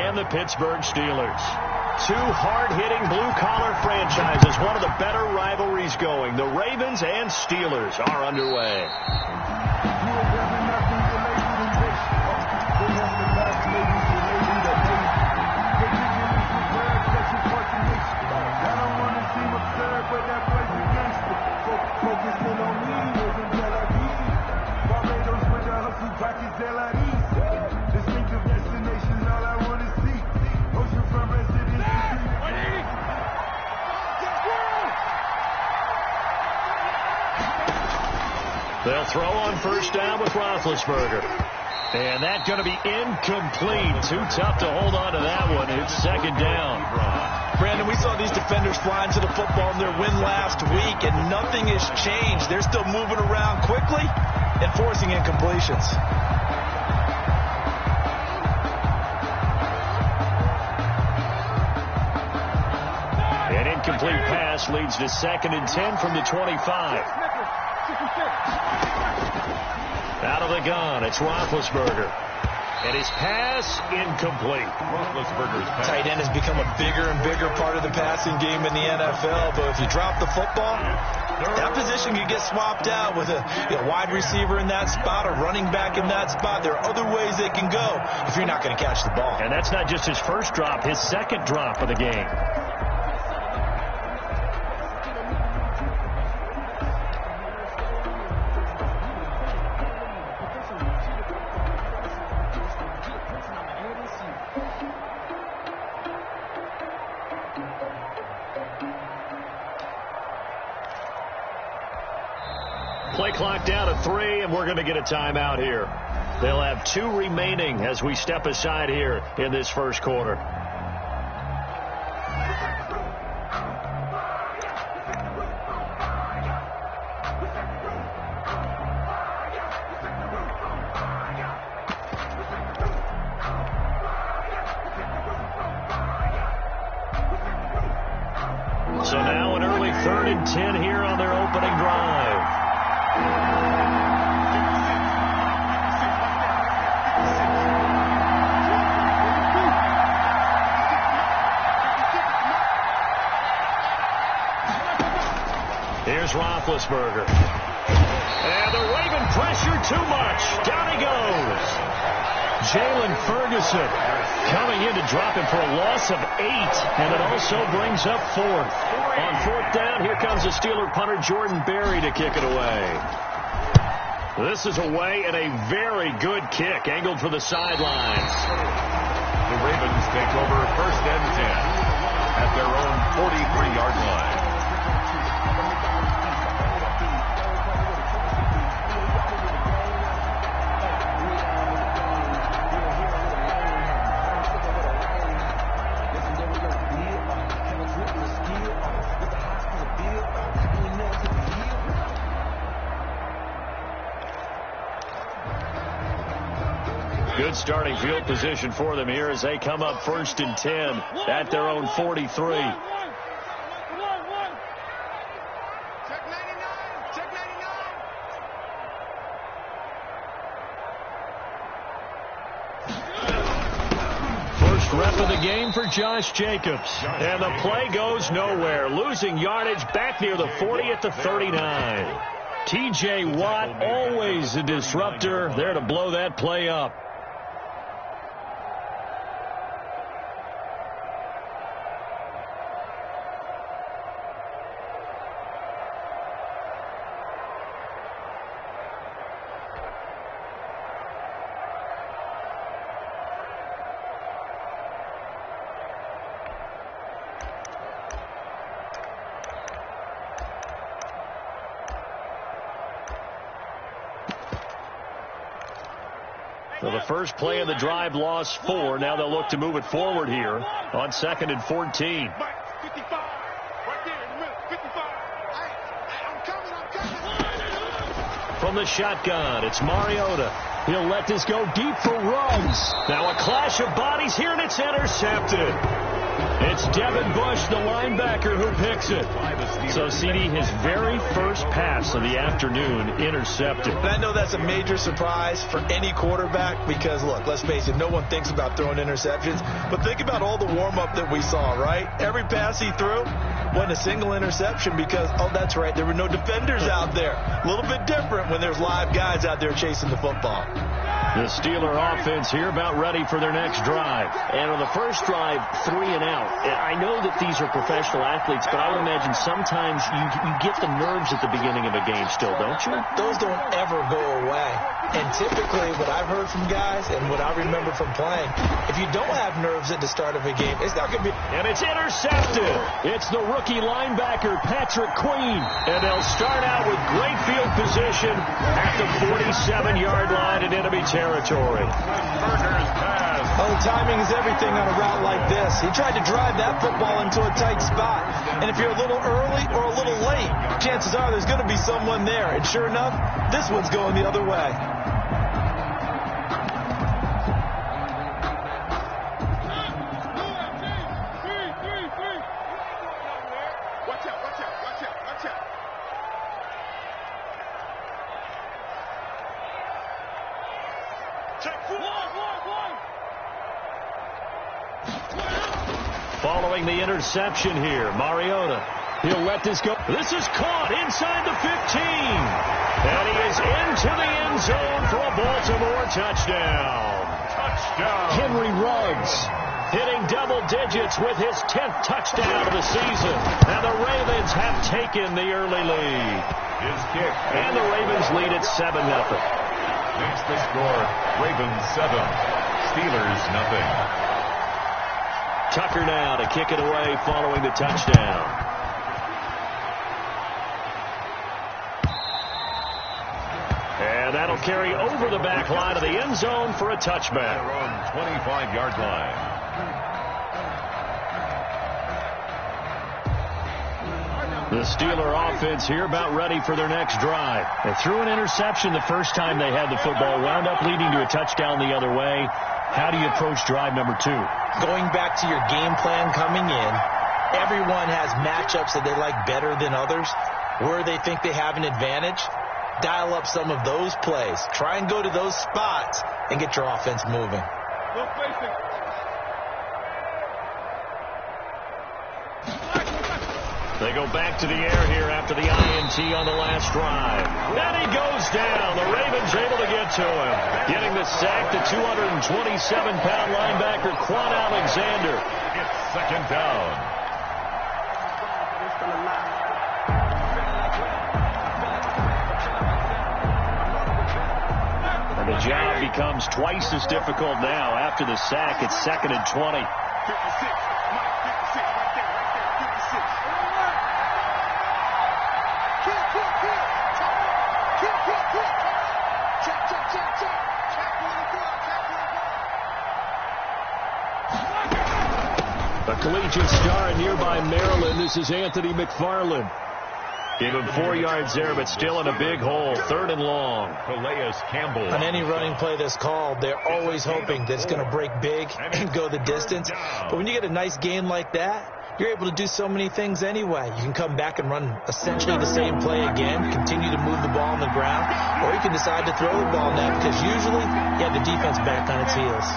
and the Pittsburgh Steelers. Two hard-hitting blue-collar franchises, one of the better rivalries going. The Ravens and Steelers are underway. They'll throw on first down with Roethlisberger. And that's going to be incomplete. Too tough to hold on to that one. It's second down. Brandon, we saw these defenders flying to the football in their win last week, and nothing has changed. They're still moving around quickly and forcing incompletions. An incomplete pass leads to 2nd and 10 from the 25. Out of the gun, it's Roethlisberger. And his pass incomplete. Roethlisberger's pass. Tight end has become a bigger and bigger part of the passing game in the NFL. But if you drop the football, that position could get swapped out with a wide receiver in that spot, a running back in that spot. There are other ways they can go if you're not going to catch the ball. And that's not just his first drop, his second drop of the game. Play clock down to 3, and we're going to get a timeout here. They'll have 2 remaining as we step aside here in this first quarter. So now an early 3rd and 10 here on their opening drive. Here's Roethlisberger. And the Raven pressure too much. Down he goes. Jalen Ferguson coming in to drop him for a loss of 8. And it also brings up 4th. On 4th down, here comes the Steeler punter Jordan Berry to kick it away. This is away and a very good kick, angled for the sidelines. The Ravens take over 1st and 10 at their own 43-yard line. Good starting field position for them here as they come up 1st and 10 at their own 43. First rep of the game for Josh Jacobs. And the play goes nowhere. Losing yardage back near the 40 at the 39. T.J. Watt, always a disruptor, there to blow that play up. So the first play of the drive lost 4. Now they'll look to move it forward here on 2nd and 14. From the shotgun, it's Mariota. He'll let this go deep for Ruggs. Now a clash of bodies here, and it's intercepted. It's Devin Bush, the linebacker, who picks it. So, CD, his very first pass of the afternoon intercepted. And I know that's a major surprise for any quarterback because, look, let's face it, no one thinks about throwing interceptions. But think about all the warm-up that we saw, right? Every pass he threw wasn't a single interception because, oh, that's right, there were no defenders out there. A little bit different when there's live guys out there chasing the football. The Steeler offense here about ready for their next drive. And on the first drive, 3 and out. I know that these are professional athletes, but I would imagine sometimes you get the nerves at the beginning of a game still, don't you? Those don't ever go away. And typically what I've heard from guys and what I remember from playing, if you don't have nerves at the start of a game, it's not going to be... And it's intercepted. It's the rookie linebacker, Patrick Queen. And they'll start out with great field position at the 47-yard line in enemy territory. Oh, timing is everything on a route like this. He tried to drive that football into a tight spot. And if you're a little early or a little late, chances are there's going to be someone there. And sure enough, this one's going the other way. Following the interception here, Mariota. He'll let this go. This is caught inside the 15. And he is into the end zone for a Baltimore touchdown. Henry Ruggs hitting double digits with his 10th touchdown of the season. And the Ravens have taken the early lead. His kick. And the Ravens lead at 7-0. Makes the score Ravens 7, Steelers 0. Tucker now to kick it away following the touchdown. And that'll carry over the back line of the end zone for a touchback. Their own 25-yard line. The Steeler offense here about ready for their next drive. They threw an interception the first time they had the football, wound up leading to a touchdown the other way. How do you approach drive number 2? Going back to your game plan coming in, everyone has matchups that they like better than others. Where they think they have an advantage, dial up some of those plays. Try and go to those spots and get your offense moving. They go back to the air here after the INT on the last drive. And he goes down. The Ravens able to get to him. Getting the sack, the 227-pound linebacker, Quan Alexander. It's second down. And the job becomes twice as difficult now. After the sack, it's 2nd and 20. A collegiate star in nearby Maryland. This is Anthony McFarland. Gave him 4 yards there, but still in a big hole. 3rd and long. Calais Campbell. On any running play that's called, they're always hoping that it's going to break big and go the distance. But when you get a nice game like that, you're able to do so many things anyway. You can come back and run essentially the same play again, continue to move the ball on the ground, or you can decide to throw the ball now because usually you have the defense back on its heels.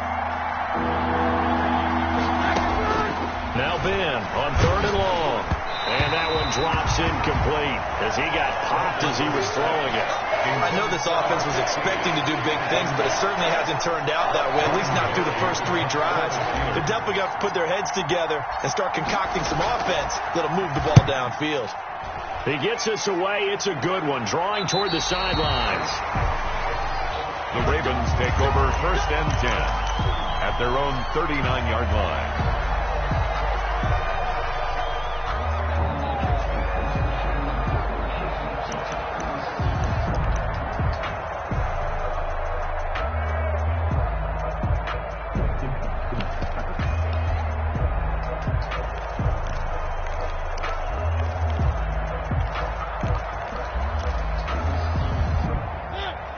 Now Ben on 3rd and long. And that one drops incomplete as he got popped as he was throwing it. I know this offense was expecting to do big things, but it certainly hasn't turned out that way, at least not through the first 3 drives. They're definitely going to put their heads together and start concocting some offense that'll move the ball downfield. He gets us away. It's a good one, drawing toward the sidelines. The Ravens take over 1st and 10 at their own 39-yard line.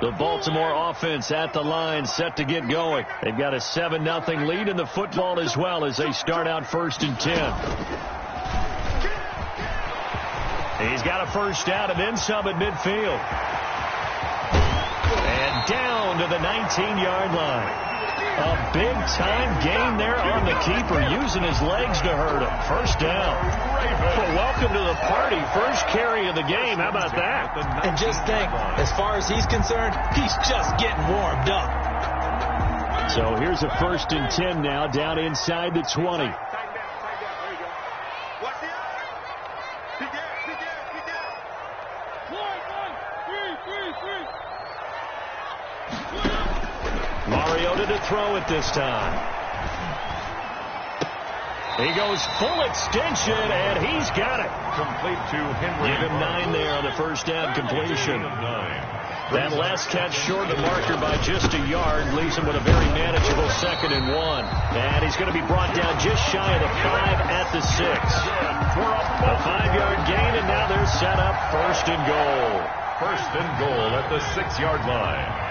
The Baltimore offense at the line, set to get going. They've got a 7-0 lead in the football as well as they start out 1st and 10. He's got a first down and then some at midfield. And down to the 19-yard line. A big-time gain there on the keeper, using his legs to hurt him. First down. Well, welcome to the party. First carry of the game. How about that? And just think, as far as he's concerned, he's just getting warmed up. So here's a 1st and 10 now, down inside the 20. Mariota to throw it this time. He goes full extension, and he's got it. Complete to Henry. Give him 9 there on the first down completion. That last catch short of the marker by just a yard leaves him with a very manageable 2nd and 1. And he's going to be brought down just shy of the 5 at the 6. A 5-yard gain, and now they're set up 1st and goal. 1st and goal at the 6-yard line.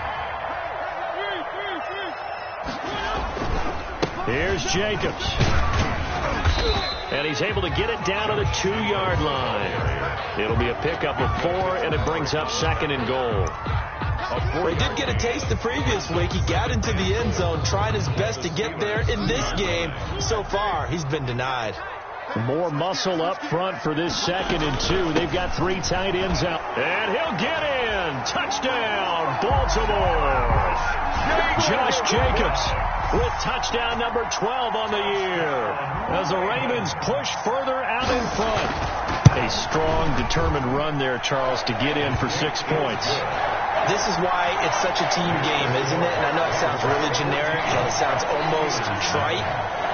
Here's Jacobs. And he's able to get it down to the 2-yard line. It'll be a pickup of 4, and it brings up 2nd and goal. Well, he did get a taste the previous week. He got into the end zone, trying his best to get there in this game. So far, he's been denied. More muscle up front for this 2nd and 2. They've got 3 tight ends out. And he'll get in. Touchdown, Baltimore. Josh Jacobs with touchdown number 12 on the year as the Ravens push further out in front. A strong, determined run there, Charles, to get in for 6 points. This is why it's such a team game, isn't it? And I know it sounds really generic and it sounds almost trite,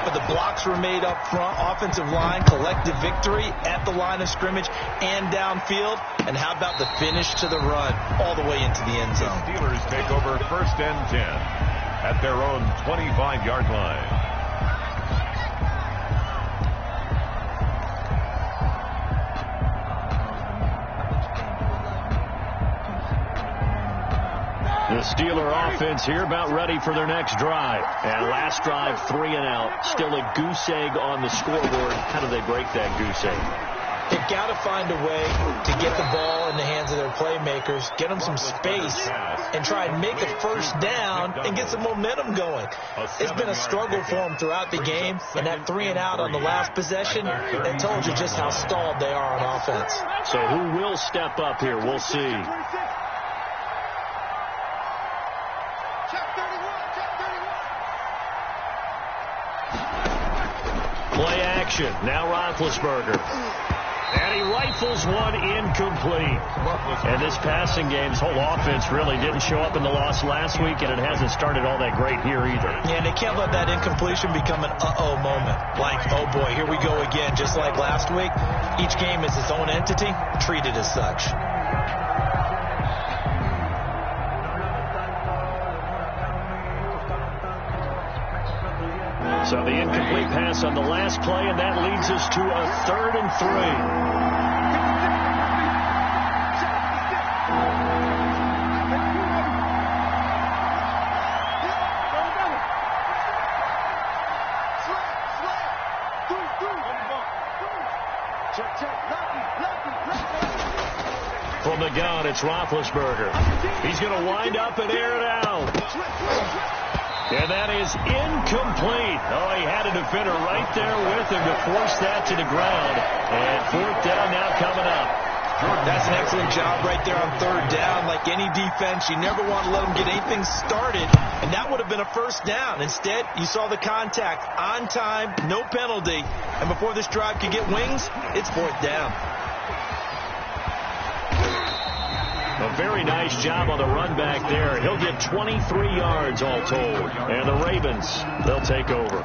but the blocks were made up front, offensive line, collective victory at the line of scrimmage and downfield. And how about the finish to the run all the way into the end zone? The Steelers take over 1st and 10 at their own 25-yard line. The Steeler offense here about ready for their next drive. And last drive, 3 and out. Still a goose egg on the scoreboard. How do they break that goose egg? They've got to find a way to get the ball in the hands of their playmakers, get them some space, and try and make a first down and get some momentum going. It's been a struggle for them throughout the game, and that 3 and out on the last possession, that told you just how stalled they are on offense. So who will step up here? We'll see. Play action. Now Roethlisberger. And he rifles one incomplete. And this passing game's whole offense really didn't show up in the loss last week, and it hasn't started all that great here either. Yeah, they can't let that incompletion become an uh-oh moment. Like, oh boy, here we go again. Just like last week, each game is its own entity, treated as such. So the incomplete pass on the last play, and that leads us to a 3rd and 3. From the gun, it's Roethlisberger. He's going to wind up and air it out. And that is incomplete. Oh, he had a defender right there with him to force that to the ground. And 4th down now coming up. That's an excellent job right there on 3rd down. Like any defense, you never want to let them get anything started. And that would have been a first down. Instead, you saw the contact on time, no penalty. And before this drive could get wings, it's 4th down. A very nice job on the run back there. He'll get 23 yards all told. And the Ravens, they'll take over.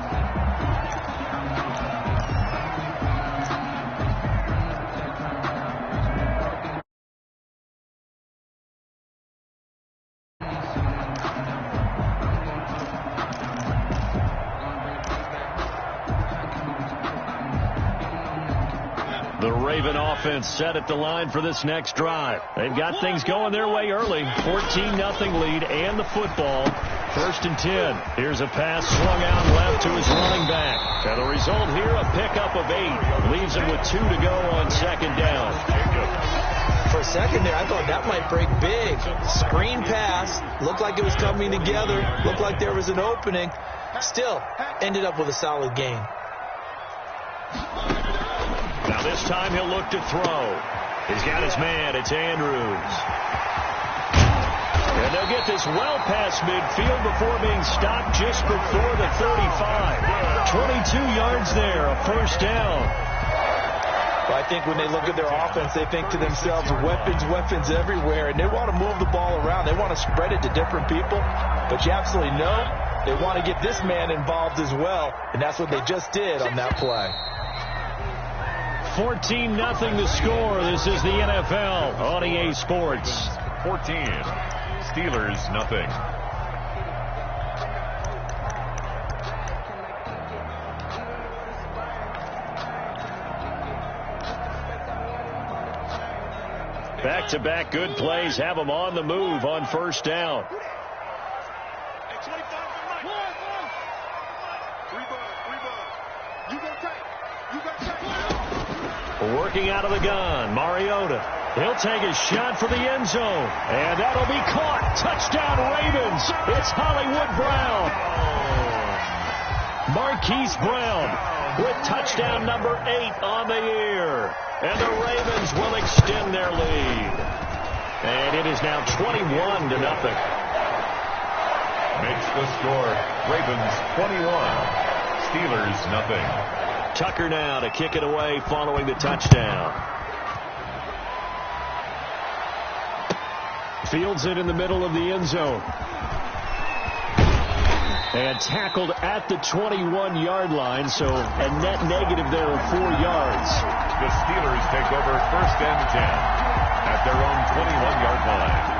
The Raven offense set at the line for this next drive. They've got things going their way early. 14-0 lead and the football. 1st and 10. Here's a pass swung out left to his running back. And the result here, a pickup of 8. Leaves him with 2 to go on 2nd down. For a second there, I thought that might break big. Screen pass. Looked like it was coming together. Looked like there was an opening. Still, ended up with a solid gain. Now this time he'll look to throw. He's got his man. It's Andrews. And they'll get this well past midfield before being stopped just before the 35. 22 yards there, a 1st down. Well, I think when they look at their offense, they think to themselves, weapons everywhere, and they want to move the ball around. They want to spread it to different people, but you absolutely know they want to get this man involved as well, and that's what they just did on that play. 14-0 the score. This is the NFL on EA Sports. 14. Steelers, nothing. Back-to-back good plays have them on the move on 1st down. Working out of the gun, Mariota. He'll take a shot for the end zone. And that'll be caught. Touchdown, Ravens. It's Hollywood Brown. Marquise Brown with touchdown number 8 on the year. And the Ravens will extend their lead. And it is now 21-0. Makes the score. Ravens 21. Steelers, nothing. Tucker now to kick it away following the touchdown. Fields it in the middle of the end zone. And tackled at the 21-yard line, so a net negative there of 4 yards. The Steelers take over 1st and 10 at their own 21-yard line.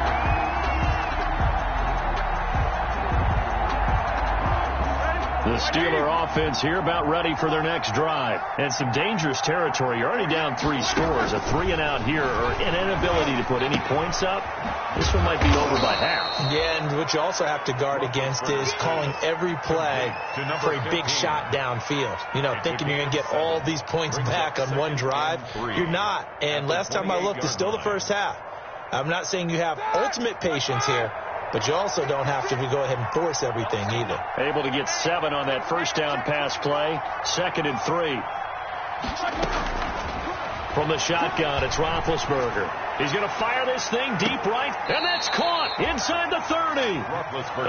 The Steeler offense here about ready for their next drive. And some dangerous territory. You're already down 3 scores. A 3-and-out here or an inability to put any points up. This one might be over by half. Yeah, and what you also have to guard against is calling every play for a big shot downfield. You know, thinking you're going to get all these points back on one drive. You're not. And last time I looked, it's still the first half. I'm not saying you have ultimate patience here, but you also don't have to go ahead and force everything either. Able to get 7 on that 1st down pass play. 2nd and 3. From the shotgun, it's Roethlisberger. He's going to fire this thing deep right, and that's caught inside the 30.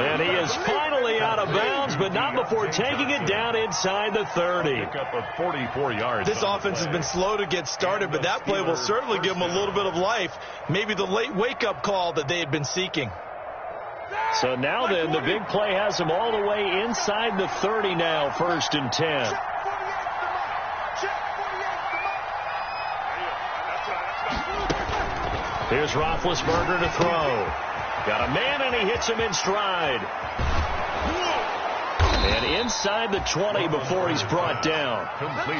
And he is finally out of bounds, but not before taking it down inside the 30. Pick up of 44 yards. This offense has been slow to get started, but that play will certainly give them a little bit of life. Maybe the late wake-up call that they had been seeking. So now then, the big play has them all the way inside the 30 now, 1st and 10. Here's Roethlisberger to throw. Got a man, and he hits him in stride. And inside the 20 before he's brought down.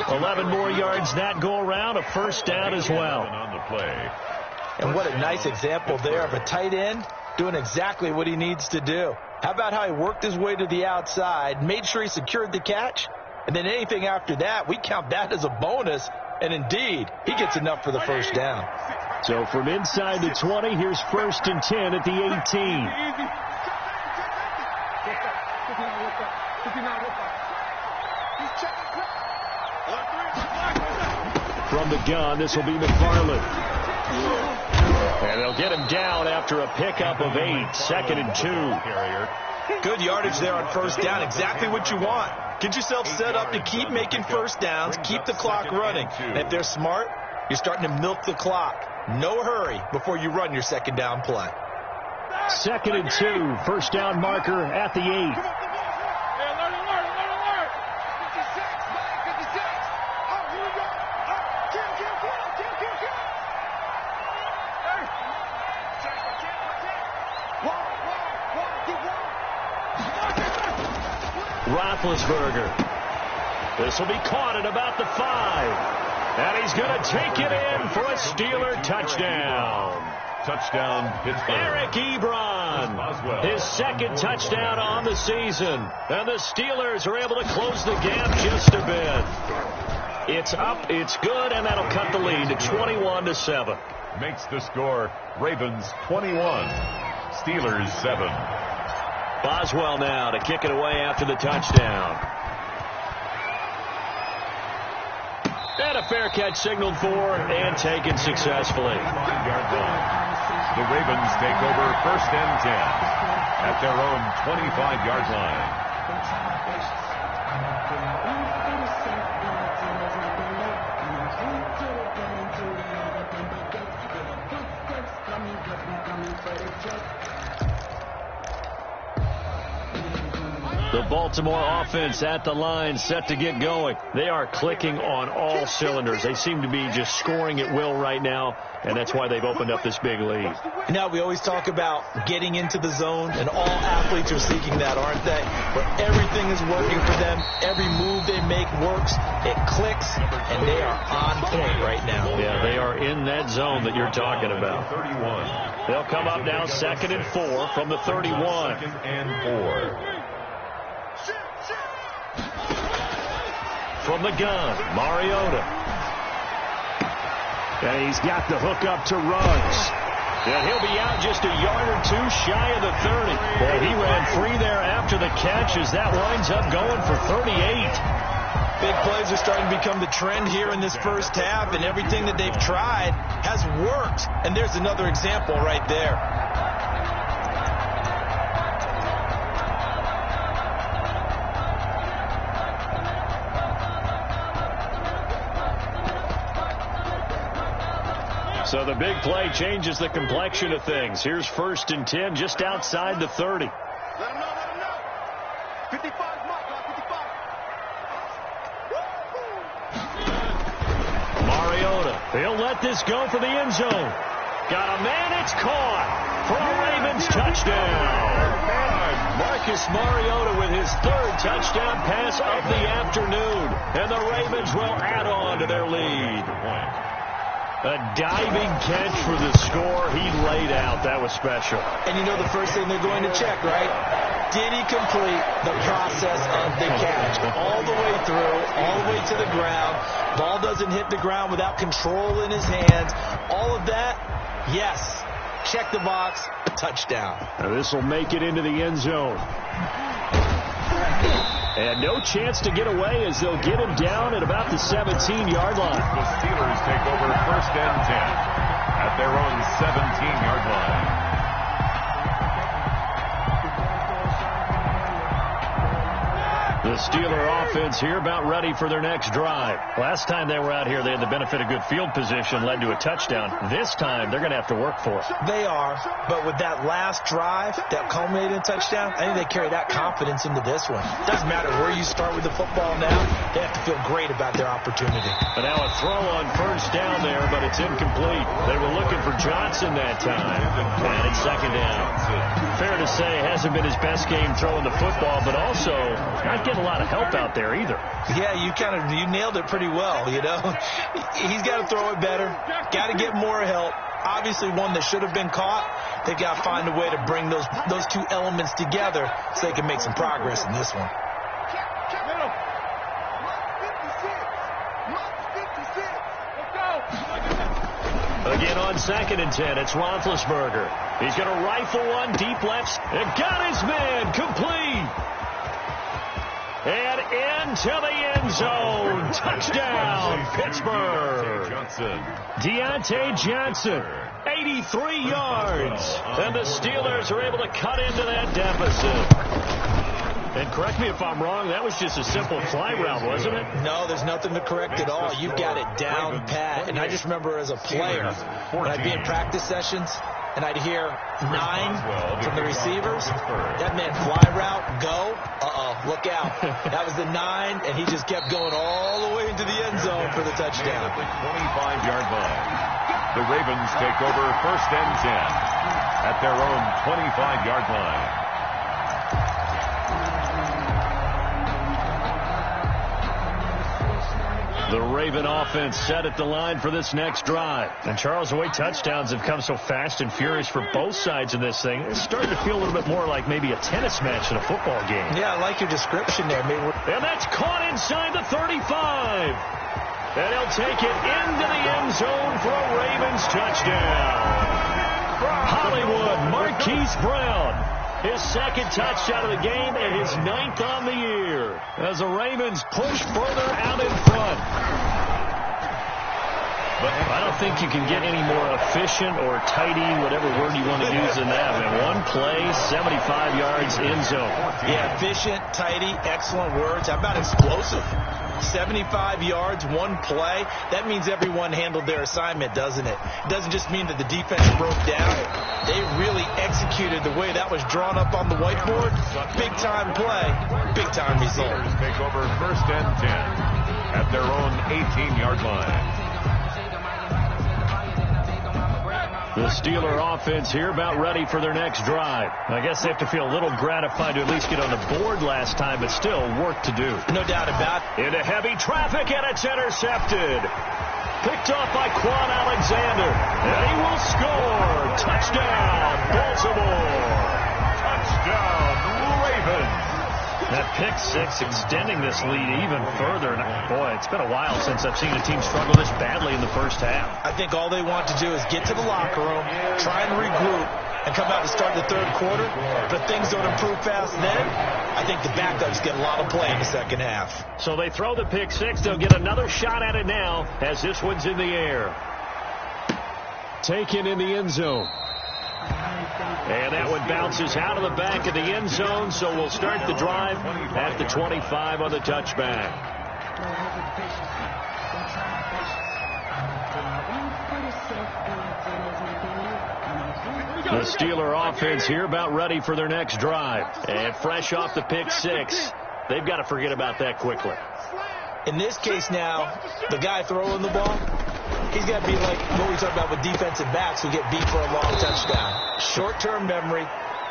11 more yards that go around, a 1st down as well. And what a nice example there of a tight end doing exactly what he needs to do. How about how he worked his way to the outside, made sure he secured the catch, and then anything after that, we count that as a bonus. And indeed, he gets enough for the 1st down. So from inside the 20, here's 1st and 10 at the 18. From the gun, this will be McFarland. And they'll get him down after a pickup of 8. 2nd and 2. Good yardage there on 1st down. Exactly what you want. Get yourself set up to keep making 1st downs, keep the clock running. And if they're smart, you're starting to milk the clock. No hurry before you run your 2nd down play. 2nd and 2. 1st down marker at the 8. Roethlisberger. This will be caught at about the 5. And he's going to take it in for a Steeler touchdown. Touchdown, Pittsburgh. Eric Ebron, his second touchdown on the season. And the Steelers are able to close the gap just a bit. It's up, it's good, and that'll cut the lead to 21-7. Makes the score Ravens 21, Steelers 7. Boswell now to kick it away after the touchdown. And a fair catch signaled for and taken successfully. 5-yard line. The Ravens take over 1st and 10 at their own 25-yard line. The Baltimore offense at the line, set to get going. They are clicking on all cylinders. They seem to be just scoring at will right now, and that's why they've opened up this big lead. Now, we always talk about getting into the zone, and all athletes are seeking that, aren't they? Where everything is working for them. Every move they make works. It clicks, and they are on point right now. Yeah, they are in that zone that you're talking about. 31. They'll come up now 2nd and 4 from the 31. 2nd and 4. From the gun, Mariota. And he's got the hook up to Ruggs. And he'll be out just a yard or two shy of the 30. Boy, he ran free there after the catch as that winds up going for 38. Big plays are starting to become the trend here in this first half, and everything that they've tried has worked. And there's another example right there. So the big play changes the complexion of things. Here's 1st and 10 just outside the 30. Let him know. 55 mark, 55. Mariota, he'll let this go for the end zone. Got a man, it's caught for a Ravens touchdown. Marcus Mariota with his 3rd touchdown pass of the afternoon. And the Ravens will add on to their lead. A diving catch for the score. He laid out. That was special. And you know the first thing they're going to check, right? Did he complete the process of the catch? All the way through, all the way to the ground. Ball doesn't hit the ground without control in his hands. All of that, yes. Check the box. Touchdown. Now this will make it into the end zone. And no chance to get away as they'll get him down at about the 17-yard line. The Steelers take over 1st and 10 at their own 17-yard line. The Steeler offense here about ready for their next drive. Last time they were out here, they had the benefit of good field position, led to a touchdown. This time, they're going to have to work for it. They are, but with that last drive that culminated in a touchdown, I think they carry that confidence into this one. Doesn't matter where you start with the football now, they have to feel great about their opportunity. And now a throw on 1st down there, but it's incomplete. They were looking for Johnson that time, and it's 2nd down. Fair to say, hasn't been his best game throwing the football, but also not getting a lot of help out there either. Yeah, you nailed it pretty well, you know. He's got to throw it better, got to get more help. Obviously one that should have been caught. They've got to find a way to bring those two elements together so they can make some progress in this one. Again on 2nd and 10, it's Roethlisberger. He's going to rifle one deep left and got his man complete. And into the end zone. Touchdown, Pittsburgh. Deontay Johnson, 83 yards. And the Steelers are able to cut into that deficit. And correct me if I'm wrong, that was just a simple fly route, wasn't it? No, there's nothing to correct at all. You've got it down pat. And I just remember as a player, when I'd be in practice sessions, and I'd hear 9 from the receivers. That meant fly route, go. Look out. That was the 9, and he just kept going all the way into the end zone for the touchdown. At the 25-yard line. The Ravens take over 1st and 10 at their own 25-yard line. The Raven offense set at the line for this next drive. And Charles, the way touchdowns have come so fast and furious for both sides of this thing, it's starting to feel a little bit more like maybe a tennis match than a football game. Yeah, I like your description there. And that's caught inside the 35. And he'll take it into the end zone for a Ravens touchdown. Hollywood Marquise Brown. His second touchdown of the game and his 9th on the year as the Ravens push further out in front. But I don't think you can get any more efficient or tidy, whatever word you want to use in that. Man, one play, 75 yards, end zone. Yeah, efficient, tidy, excellent words. How about explosive? 75 yards, one play. That means everyone handled their assignment, doesn't it? It doesn't just mean that the defense broke down. They really executed the way that was drawn up on the whiteboard. Big-time play, big-time result. Take over 1st and 10 at their own 18-yard line. The Steeler offense here about ready for their next drive. I guess they have to feel a little gratified to at least get on the board last time, but still work to do. No doubt about it. Into heavy traffic, and it's intercepted. Picked off by Quan Alexander. And he will score. Touchdown, Baltimore. Touchdown, Ravens. That pick six extending this lead even further. And boy, it's been a while since I've seen a team struggle this badly in the first half. I think all they want to do is get to the locker room, try and regroup, and come out and start the third quarter. But if things don't improve fast then, I think the backups get a lot of play in the second half. So they throw the pick six. They'll get another shot at it now as this one's in the air. Taken in the end zone. And that one bounces out of the back of the end zone, so we'll start the drive at the 25 on the touchback. The Steeler offense here about ready for their next drive. And fresh off the pick six, they've got to forget about that quickly. In this case now, the guy throwing the ball, he's got to be like what we talk about with defensive backs who get beat for a long touchdown. Short-term memory,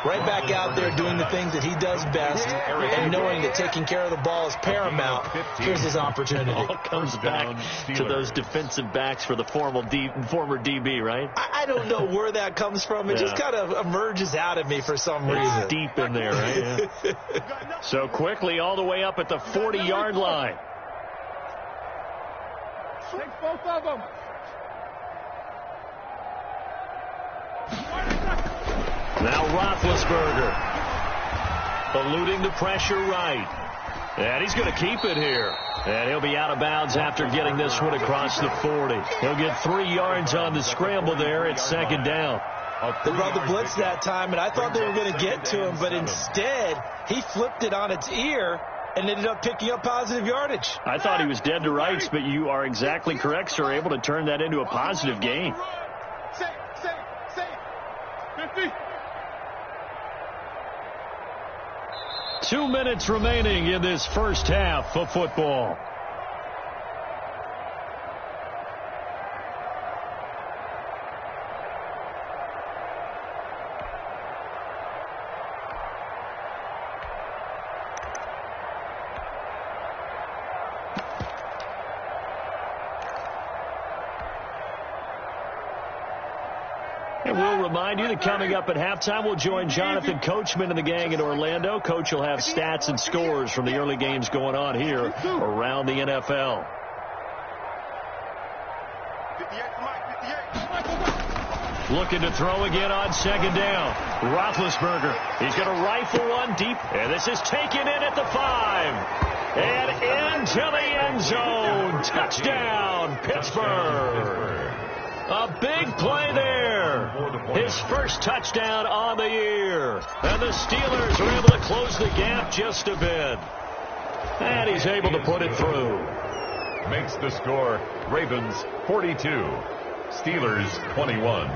right back out there doing the things that he does best, and knowing that taking care of the ball is paramount. Here's his opportunity. It all comes back to those defensive backs for the former DB, right? I don't know where that comes from. It just kind of emerges out of me for some reason. It's deep in there, right? Yeah. So quickly all the way up at the 40-yard line. Take both of them. Now Roethlisberger eluding the pressure right. And he's going to keep it here. And he'll be out of bounds after getting this one across the 40. He'll get 3 yards on the scramble there. It's second down. They brought the blitz that time, and I thought they were going to get to him, but instead he flipped it on its ear and ended up picking up positive yardage. I thought he was dead to rights, but you are exactly correct, sir. Able to turn that into a positive gain. 50. 2 minutes remaining in this first half of football. And we'll remind you that coming up at halftime, we'll join Jonathan Coachman and the gang in Orlando. Coach will have stats and scores from the early games going on here around the NFL. 58. Looking to throw again on second down. Roethlisberger. He's going to rifle one deep. And this is taken in at the 5. And into the end zone. Touchdown, Pittsburgh. A big play there. His first touchdown on the year. And the Steelers are able to close the gap just a bit. And he's able to put it through. Makes the score Ravens 42, Steelers 21.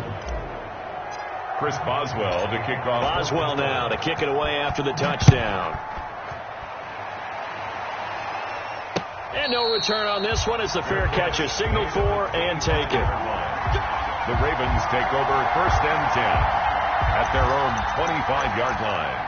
Chris Boswell to kick off. Boswell now to kick it away after the touchdown. And no return on this one as the fair catch is signaled for and taken. The Ravens take over 1st and 10 at their own 25-yard line.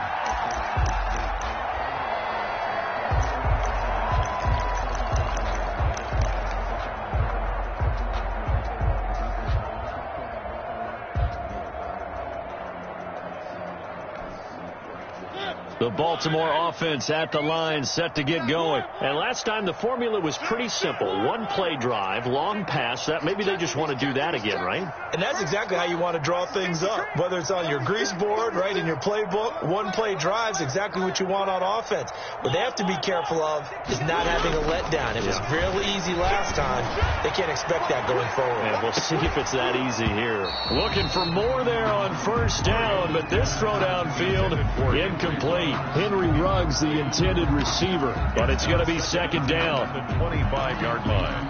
The Baltimore offense at the line, set to get going. And last time the formula was pretty simple. One play drive, long pass. That maybe they just want to do that again, right? And that's exactly how you want to draw things up. Whether it's on your grease board, right, in your playbook, one play drive is exactly what you want on offense. What they have to be careful of is not having a letdown. It was really easy last time. They can't expect that going forward. And we'll see if it's that easy here. Looking for more there on first down, but this throw downfield incomplete. Henry Ruggs, the intended receiver, but it's going to be second down. The 25-yard line.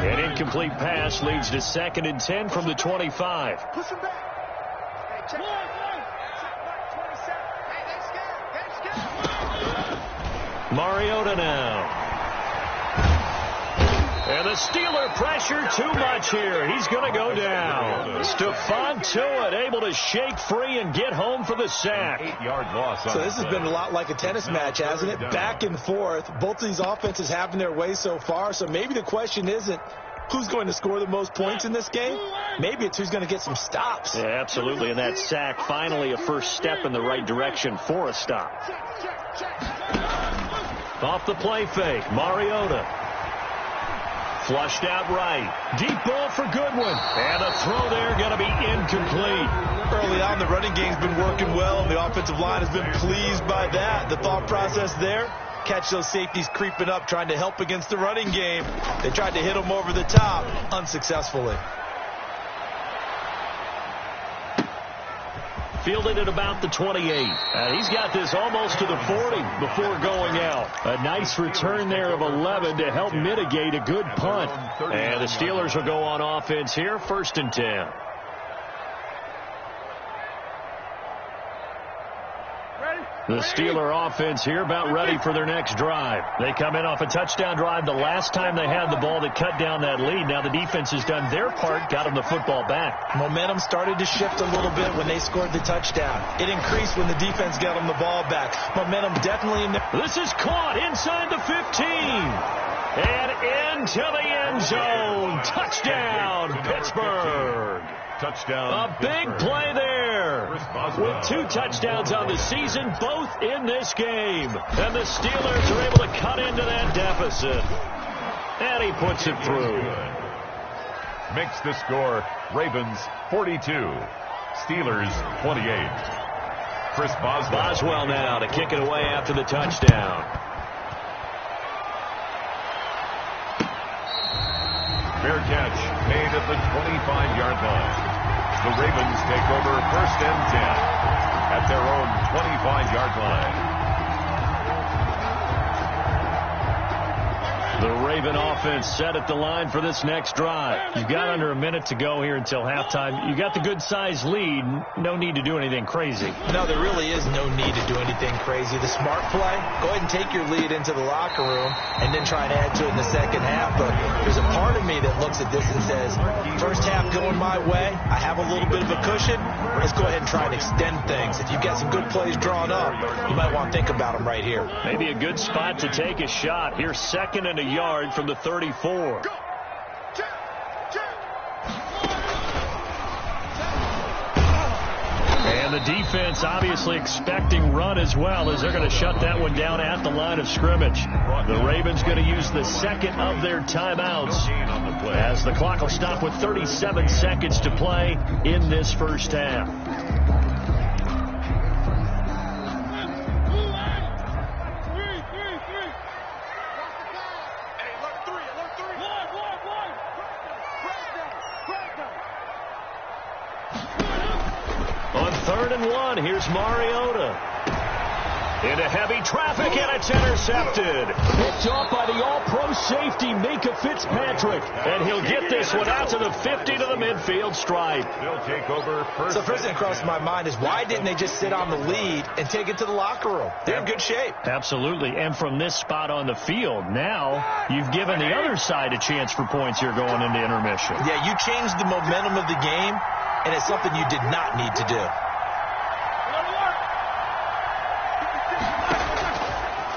An incomplete pass leads to 2nd and 10 from the 25. Push him back. Hey, check it. Mariota now. And the Steeler pressure too much here. He's going to go down. Stephon Tuitt able to shake free and get home for the sack. 8-yard loss. So this has been a lot like a tennis match, hasn't it? Back and forth. Both of these offenses having their way so far. So maybe the question isn't who's going to score the most points in this game. Maybe it's who's going to get some stops. Yeah, absolutely. And that sack finally a first step in the right direction for a stop. Off the play fake, Mariota. Flushed out right. Deep ball for Goodwin. And a throw there going to be incomplete. Early on, the running game's been working well, and the offensive line has been pleased by that. The thought process there, catch those safeties creeping up, trying to help against the running game. They tried to hit them over the top, unsuccessfully. Fielded at about the 28. He's got this almost to the 40 before going out. A nice return there of 11 to help mitigate a good punt. And the Steelers will go on offense here, 1st and 10. The Steeler offense here about ready for their next drive. They come in off a touchdown drive the last time they had the ball that cut down that lead. Now the defense has done their part, got them the football back. Momentum started to shift a little bit when they scored the touchdown. It increased when the defense got them the ball back. Momentum definitely in there. This is caught inside the 15. And into the end zone. Touchdown, Pittsburgh. Touchdown. A big play there. With 2 touchdowns on the season, both in this game. And the Steelers are able to cut into that deficit. And he puts it through. Makes the score Ravens 42, Steelers 28. Chris Boswell. Boswell now to kick it away after the touchdown. Fair catch made at the 25-yard line. The Ravens take over 1st and 10 at their own 25-yard line. The Raven offense set at the line for this next drive. You've got under a minute to go here until halftime. You got the good-sized lead. No need to do anything crazy. No, there really is no need to do anything crazy. The smart play, go ahead and take your lead into the locker room and then try and add to it in the second half. But there's a part of me that looks at this and says, first half going my way, I have a little bit of a cushion. Let's go ahead and try and extend things. If you've got some good plays drawn up, you might want to think about them right here. Maybe a good spot to take a shot. Here's 2nd and a yard from the 34. And the defense obviously expecting run as well, as they're going to shut that one down at the line of scrimmage. The Ravens going to use the 2nd of their timeouts as the clock will stop with 37 seconds to play in this first half. On 3rd and 1, here's Mariota. Into heavy traffic, and it's intercepted. Picked off by the all-pro safety, Minka Fitzpatrick. And he'll get this one out to the 50 to the midfield stripe. They'll take over first. So the first thing across my mind is, why didn't they just sit on the lead and take it to the locker room? They're in good shape. Absolutely. And from this spot on the field, now you've given the other side a chance for points here going into intermission. Yeah, you changed the momentum of the game, and it's something you did not need to do.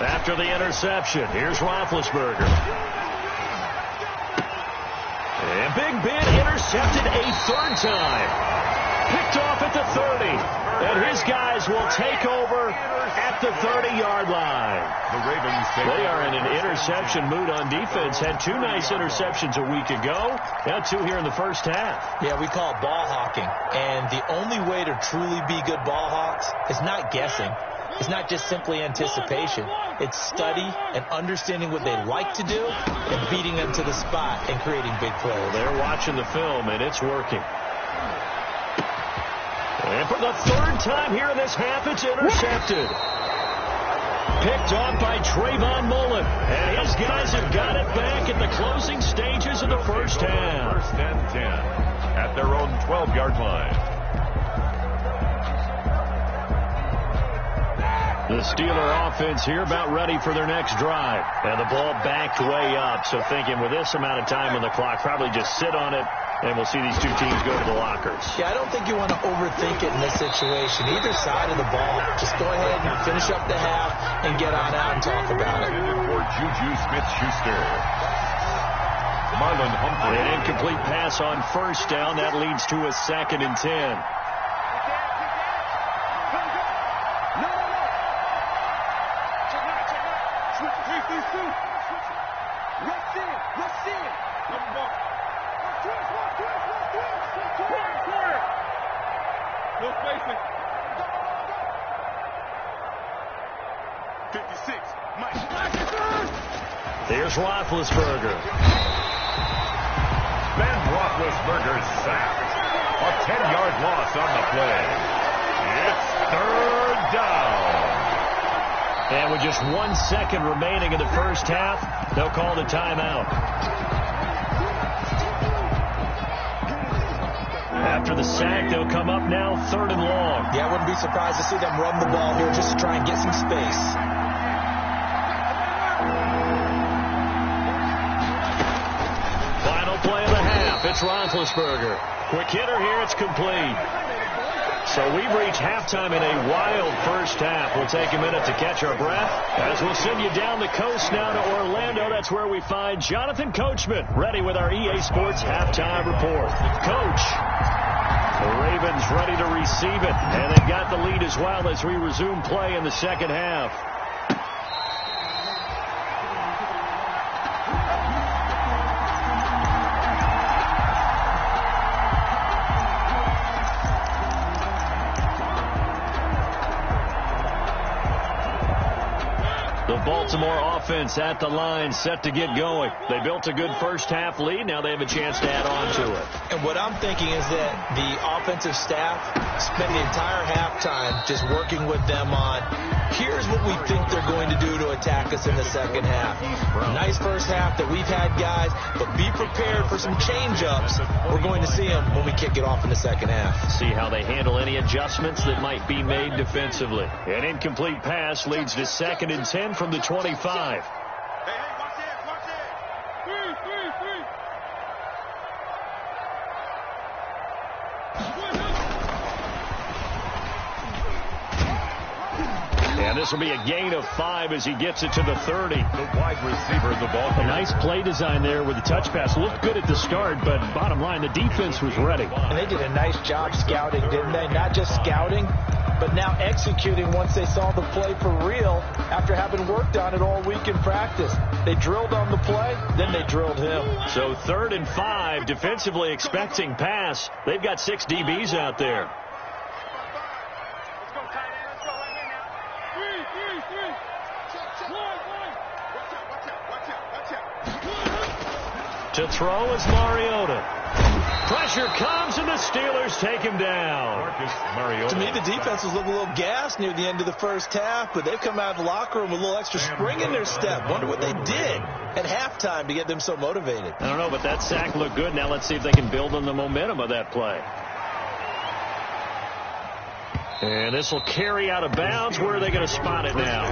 After the interception, here's Roethlisberger. And Big Ben intercepted a third time. Picked off at the 30. And his guys will take over at the 30-yard line. The Ravens They are in an interception mood on defense. Had 2 nice interceptions a week ago. Now 2 here in the first half. Yeah, we call it ball hawking. And the only way to truly be good ball hawks is not guessing. It's not just simply anticipation. It's study and understanding what they like to do and beating them to the spot and creating big plays. Well, they're watching the film, and it's working. And for the third time here in this half, it's intercepted. Picked off by Trayvon Mullen. And his guys have got it back at the closing stages of the first half. First and 10 at their own 12-yard line. The Steeler offense here about ready for their next drive. And the ball backed way up. So thinking with this amount of time on the clock, probably just sit on it, and we'll see these two teams go to the lockers. Yeah, I don't think you want to overthink it in this situation. Either side of the ball, just go ahead and finish up the half and get on out and talk about it. For Juju Smith-Schuster. Marlon Humphrey. An incomplete pass on first down. That leads to a 2nd and 10. Here's Roethlisberger. Ben Roethlisberger's sacked. A 10-yard loss on the play. It's 3rd down. And with just 1 second remaining in the first half, they'll call the timeout. After the sack, they'll come up now 3rd and long. Yeah, I wouldn't be surprised to see them run the ball here just to try and get some space. Final play of the half. It's Roethlisberger. Quick hitter here. It's complete. So we've reached halftime in a wild first half. We'll take a minute to catch our breath as we'll send you down the coast now to Orlando. That's where we find Jonathan Coachman ready with our EA Sports halftime report. Coach, the Ravens ready to receive it, and they've got the lead as well as we resume play in the second half. Baltimore offense at the line, set to get going. They built a good first half lead. Now they have a chance to add on to it. And what I'm thinking is that the offensive staff spent the entire halftime just working with them on, here's what we think they're going to do to attack us in the second half. Nice first half that we've had, guys, but be prepared for some change-ups. We're going to see them when we kick it off in the second half. See how they handle any adjustments that might be made defensively. An incomplete pass leads to 2nd and 10 from the 25. Hey, watch this, watch this. And this will be a gain of 5 as he gets it to the 30. The wide receiver of the ball. A nice play design there with the touch pass. Looked good at the start, but bottom line, the defense was ready. And they did a nice job scouting, didn't they? Not just scouting, but now executing once they saw the play for real after having worked on it all week in practice. They drilled on the play, then they drilled him. So 3rd and 5, defensively expecting pass. They've got 6 DBs out there. To throw is Mariota. Pressure comes, and the Steelers take him down. To me, the defense was looking a little gassed near the end of the first half, but they've come out of the locker room with a little extra spring in their step. Wonder what they did at halftime to get them so motivated. I don't know, but that sack looked good. Now let's see if they can build on the momentum of that play. And this will carry out of bounds. Where are they going to spot it now?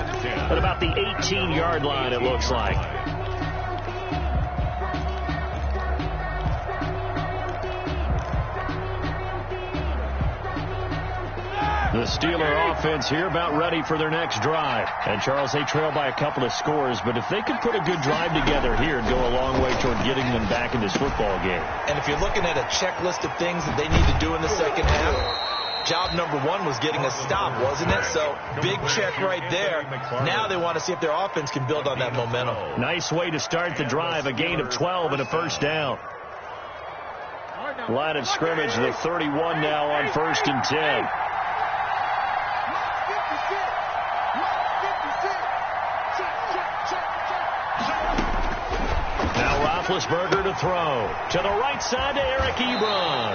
At about the 18-yard line, it looks like. The Steeler offense here about ready for their next drive. And, Charles, they trail by a couple of scores, but if they could put a good drive together here and go a long way toward getting them back in this football game. And if you're looking at a checklist of things that they need to do in the second half, job number one was getting a stop, wasn't it? So, big check right there. Now they want to see if their offense can build on that momentum. Nice way to start the drive, a gain of 12 and a first down. Line of scrimmage, the 31 now on 1st and 10. Roethlisberger to throw. To the right side to Eric Ebron.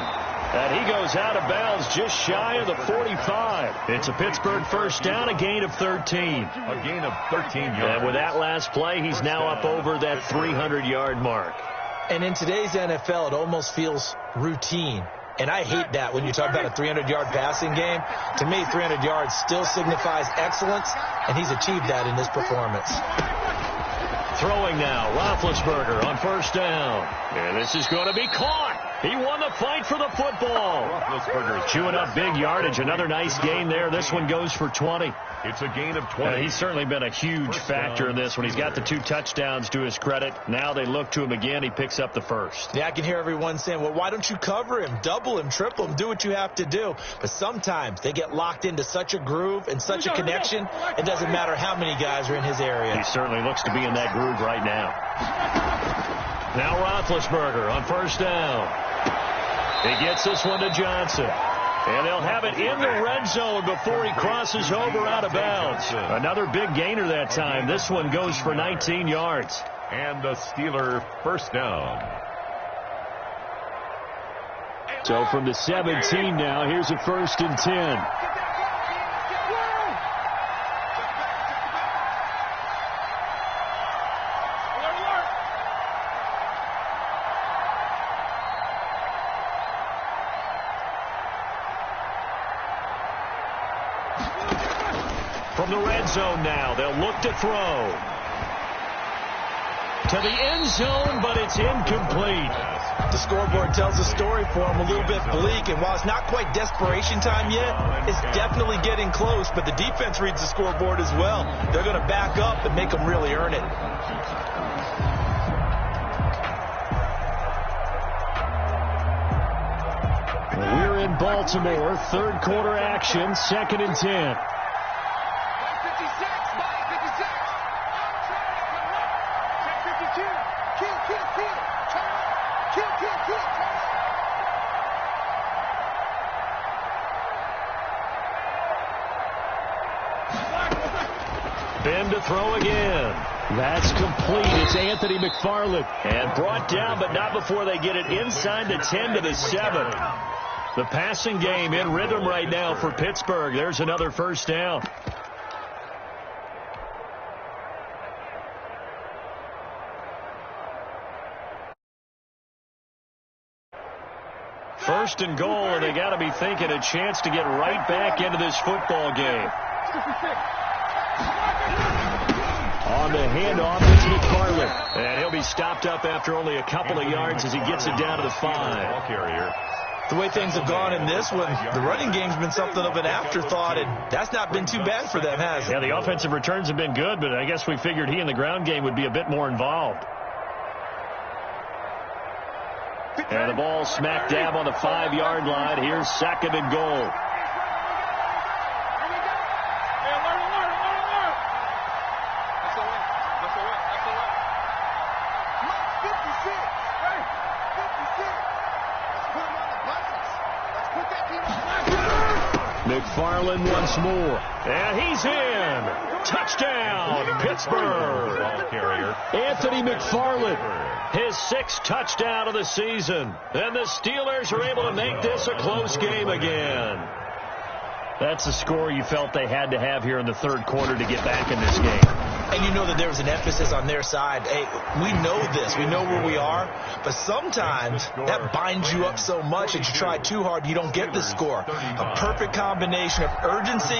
And he goes out of bounds just shy of the 45. It's a Pittsburgh first down, a gain of 13. A gain of 13 yards. And with that last play, he's now up over that 300-yard mark. And in today's NFL, it almost feels routine. And I hate that when you talk about a 300-yard passing game. To me, 300 yards still signifies excellence, and he's achieved that in this performance. Throwing now, Roethlisberger on first down. And this is going to be caught. He won the fight for the football. Roethlisberger chewing up big yardage. Another nice gain there. This one goes for 20. It's a gain of 20. He's certainly been a huge factor in this one. He's got the 2 touchdowns to his credit. Now they look to him again. He picks up the first. Yeah, I can hear everyone saying, well, why don't you cover him, double him, triple him, do what you have to do. But sometimes they get locked into such a groove and such a connection, it doesn't matter how many guys are in his area. He certainly looks to be in that groove right now. Now Roethlisberger on first down. He gets this one to Johnson. And they'll have it in the red zone before he crosses over out of bounds. Another big gainer that time. This one goes for 19 yards. And the Steeler first down. So from the 17 now, here's a 1st and 10. From the red zone now, they'll look to throw. To the end zone, but it's incomplete. The scoreboard tells a story for him, a little bit bleak, and while it's not quite desperation time yet, it's definitely getting close, but the defense reads the scoreboard as well. They're going to back up and make them really earn it. We're in Baltimore, third quarter action, 2nd and 10. Ben to throw again. That's complete. It's Anthony McFarland. And brought down, but not before they get it inside the 10 to the 7. The passing game in rhythm right now for Pittsburgh. There's another first down. First and goal, and they got to be thinking a chance to get right back into this football game. On the handoff, it's McFarland. And he'll be stopped up after only a couple of yards as he gets it down to the 5. The way things have gone in this one, the running game's been something of an afterthought, and that's not been too bad for them, has it? Yeah, the offensive returns have been good, but I guess we figured he in the ground game would be a bit more involved. And the ball smack dab on the 5-yard line. Here's 2nd and goal. McFarland once more. And he's in. Touchdown, Pittsburgh. Ball carrier. Anthony McFarland, his 6th touchdown of the season. And the Steelers are able to make this a close game again. That's the score you felt they had to have here in the third quarter to get back in this game. And you know that there was an emphasis on their side. Hey, we know this. We know where we are. But sometimes that binds you up so much that you try too hard, you don't get the score. A perfect combination of urgency,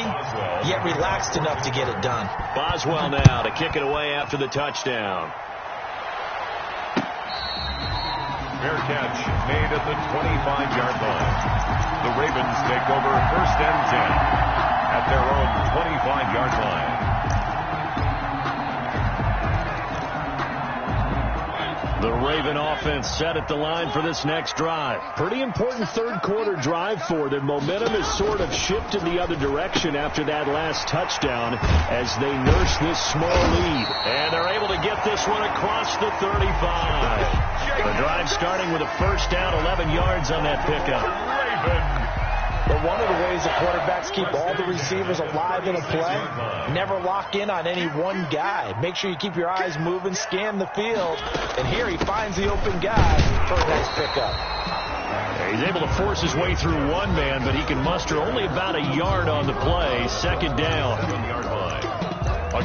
yet relaxed enough to get it done. Boswell now to kick it away after the touchdown. Fair catch made at the 25-yard line. The Ravens take over 1st and 10. at their own 25-yard line. The Raven offense set at the line for this next drive. Pretty important third quarter drive for them. Momentum has sort of shifted the other direction after that last touchdown as they nurse this small lead. And they're able to get this one across the 35. The drive starting with a first down, 11 yards on that pickup. But one of the ways the quarterbacks keep all the receivers alive in a play, never lock in on any one guy. Make sure you keep your eyes moving, scan the field, and here he finds the open guy for a nice pickup. He's able to force his way through one man, but he can muster only about a yard on the play. Second down.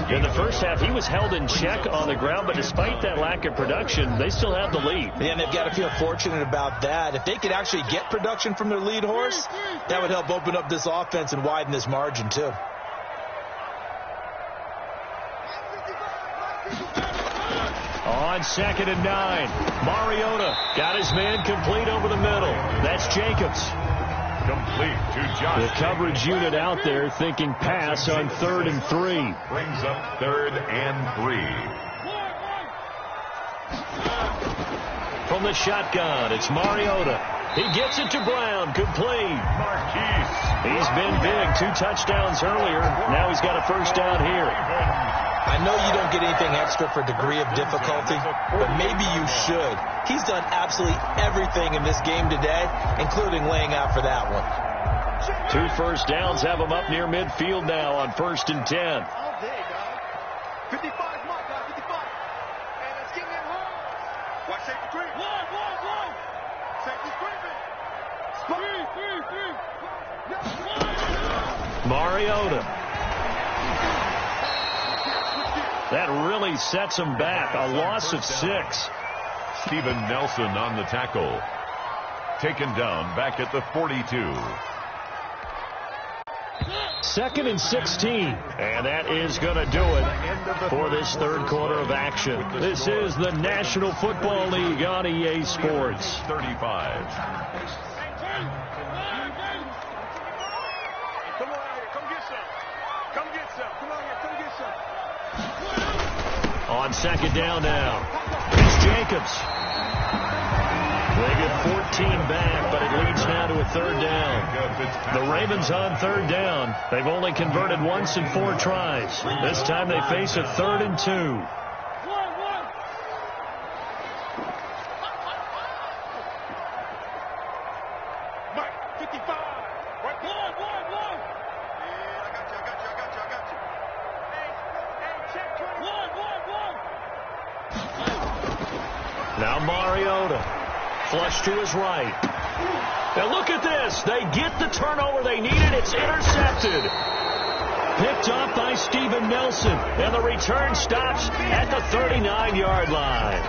In the first half, he was held in check on the ground, but despite that lack of production, they still have the lead. Yeah, and they've got to feel fortunate about that. If they could actually get production from their lead horse, that would help open up this offense and widen this margin, too. On 2nd and 9, Mariota got his man complete over the middle. That's Jacobs. Complete to Josh. The coverage unit out there thinking pass on 3rd and 3. Brings up 3rd and 3. From the shotgun, it's Mariota. He gets it to Brown, complete. Marquise. He's been big, 2 touchdowns earlier. Now he's got a first down here. I know you don't get anything extra for degree of difficulty, but maybe you should. He's done absolutely everything in this game today, including laying out for that one. 2 first downs have him up near midfield now on 1st and 10. All day, dog. 55 mark, dog, 55. And let's get that home. Watch safety creep. One. Safety creeping. Mariota. That really sets him back. A loss of 6. Steven Nelson on the tackle. Taken down back at the 42. 2nd and 16. And that is going to do it for this third quarter of action. This is the National Football League on EA Sports. 35. Come on out here. Come get some. Come get some. Come on here. Come get some. On 2nd down now, it's Jacobs. They get 14 back, but it leads now to a 3rd down. The Ravens on 3rd down. They've only converted once in 4 tries. This time they face a 3rd and 2. Mike, 55. Right. One. Yeah, I got you. Hey, check 21. Now Mariota. Flush to his right. Now look at this. They get the turnover they needed. It's intercepted. Picked off by Steven Nelson. And the return stops at the 39-yard line.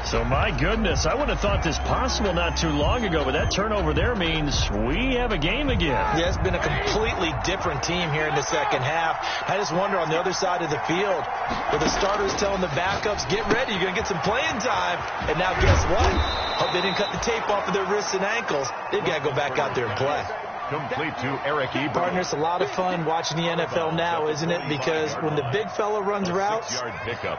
So, my goodness, I would have thought this possible not too long ago, but that turnover there means we have a game again. Yeah, it's been a completely different team here in the second half. I just wonder on the other side of the field, with the starters telling the backups, get ready, you're going to get some playing time. And now guess what? Hope they didn't cut the tape off of their wrists and ankles. They've got to go back out there and play. Complete to Eric Ebron. Partner, it's a lot of fun watching the NFL now, isn't it? Because when the big fella runs routes,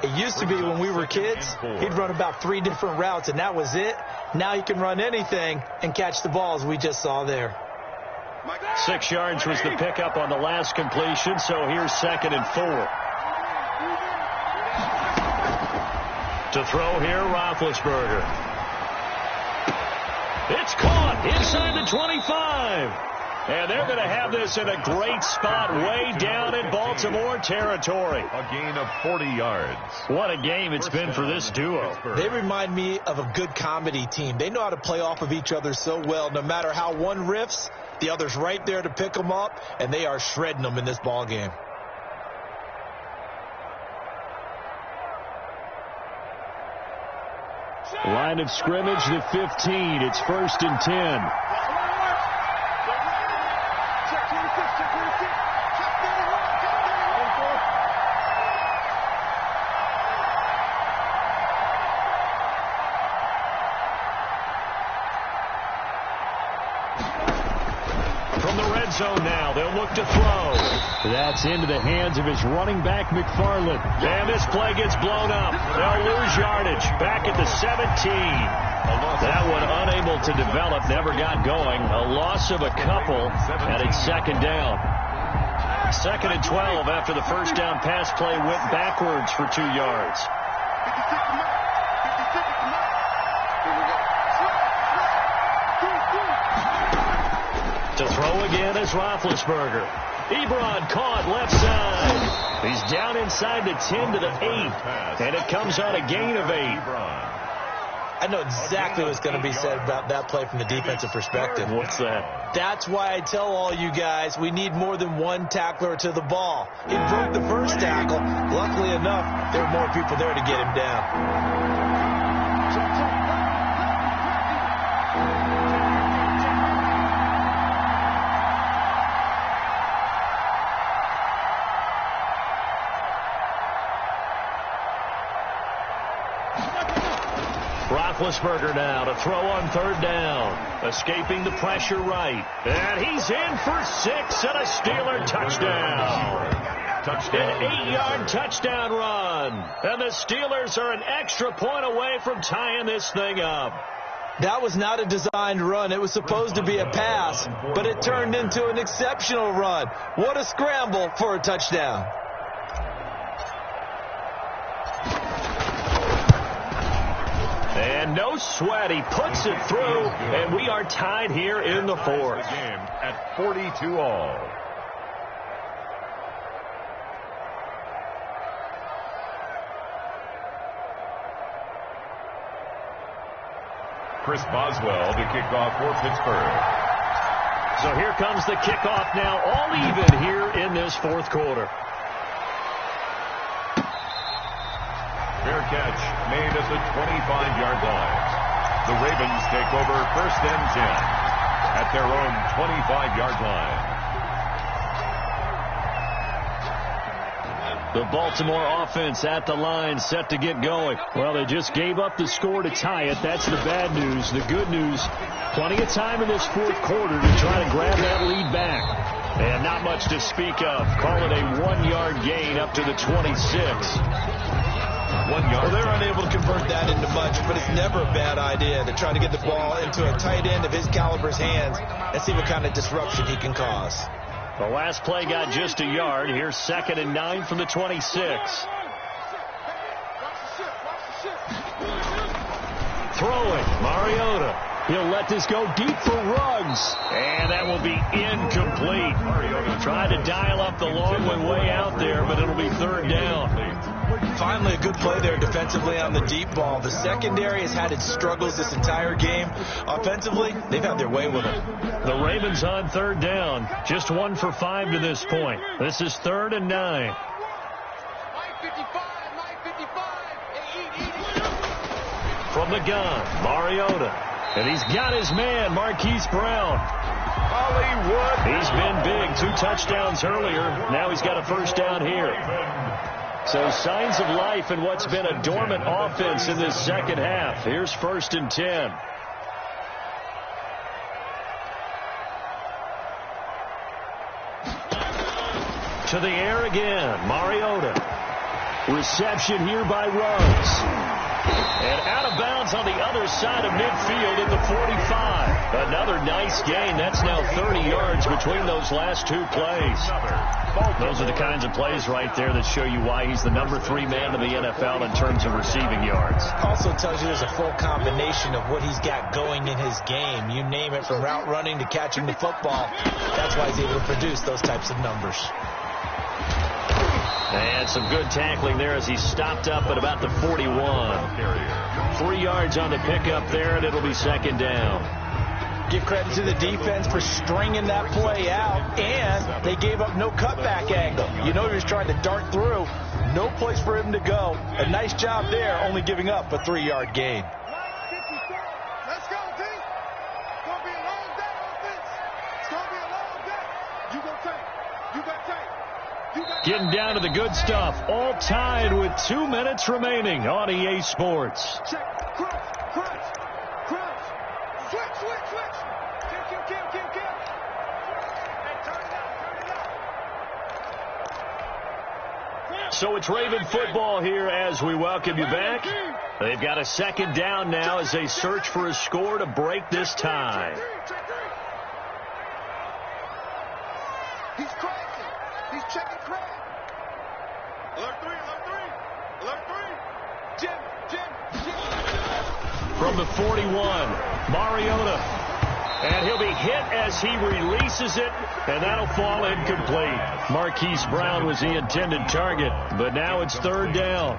it used to be when we were kids, he'd run about 3 different routes, and that was it. Now he can run anything and catch the balls we just saw there. 6 yards was the pickup on the last completion, so here's 2nd and 4. To throw here, Roethlisberger. It's caught inside the 25. And they're going to have this in a great spot way down in Baltimore territory. A gain of 40 yards. What a game it's been for this duo. They remind me of a good comedy team. They know how to play off of each other so well. No matter how one riffs, the other's right there to pick them up, and they are shredding them in this ball game. Line of scrimmage, the 15. It's 1st and 10. From the red zone now, they'll look to throw. That's into the hands of his running back, McFarland. And this play gets blown up. They'll lose yardage back at the 17. That one unable to develop, never got going. A loss of a couple, and it's second down. Second and 12 after the first down pass play went backwards for 2 yards. To throw again is Roethlisberger. Ebron caught left side. He's down inside the 10 to the 8, and it comes on a gain of 8. I know exactly what's going to be said about that play from the defensive perspective. What's that? That's why I tell all you guys we need more than one tackler to the ball. He broke the first tackle. Luckily enough, there were more people there to get him down. Roethlisberger now to throw on third down. Escaping the pressure right. And he's in for 6 and a Steeler touchdown. An 8-yard touchdown run. And the Steelers are an extra point away from tying this thing up. That was not a designed run. It was supposed to be a pass, but it turned into an exceptional run. What a scramble for a touchdown. And no sweat, he puts it through, and we are tied here in the fourth. Game at 42-all. Chris Boswell to kick off for Pittsburgh. So here comes the kickoff now, all even here in this fourth quarter. Fair catch made at the 25-yard line. The Ravens take over first and 10 at their own 25-yard line. The Baltimore offense at the line, set to get going. Well, they just gave up the score to tie it. That's the bad news. The good news, plenty of time in this fourth quarter to try to grab that lead back. And not much to speak of. Call it a 1-yard gain up to the 26. Well, they're unable to convert that into much, but it's never a bad idea to try to get the ball into a tight end of his caliber's hands and see what kind of disruption he can cause. The last play got just a yard. Here's 2nd and 9 from the 26. Throwing, Mariota. He'll let this go deep for Ruggs. And that will be incomplete. Tried to dial up the long one way out there, but it'll be third down. Finally, a good play there defensively on the deep ball. The secondary has had its struggles this entire game. Offensively, they've had their way with it. The Ravens on third down. Just 1 for 5 to this point. This is 3rd and 9. From the gun, Mariota. And he's got his man, Marquise Brown. Hollywood. He's been big. 2 touchdowns earlier. Now he's got a first down here. So signs of life in what's been a dormant offense in this second half. Here's 1st and 10. To the air again, Mariota. Reception here by Ruggs. And out of bounds on the other side of midfield at the 45. Another nice gain. That's now 30 yards between those last 2 plays. Those are the kinds of plays right there that show you why he's the number 3 man in the NFL in terms of receiving yards. Also tells you there's a full combination of what he's got going in his game. You name it, from route running to catching the football. That's why he's able to produce those types of numbers. And some good tackling there as he stopped up at about the 41. 3 yards on the pickup there, and it'll be 2nd down. Give credit to the defense for stringing that play out, and they gave up no cutback angle. You know he was trying to dart through. No place for him to go. A nice job there, only giving up a 3-yard gain. Let's go, D. It's going to be a long day, offense. It's going to be a long day. You go take. You got take. Getting down to the good stuff. All tied with 2 minutes remaining on EA Sports. Check. Crunch. Switch. Kill. Hey, turn it up. So it's Raven football here as we welcome you back. They've got a second down now as they search for a score to break this tie. He's crazy. He's checking crack. Alert 3, alert 3. Alert 3. Jim. From the 41, Mariota. And he'll be hit as he releases it, and that'll fall incomplete. Marquise Brown was the intended target, but now it's third down.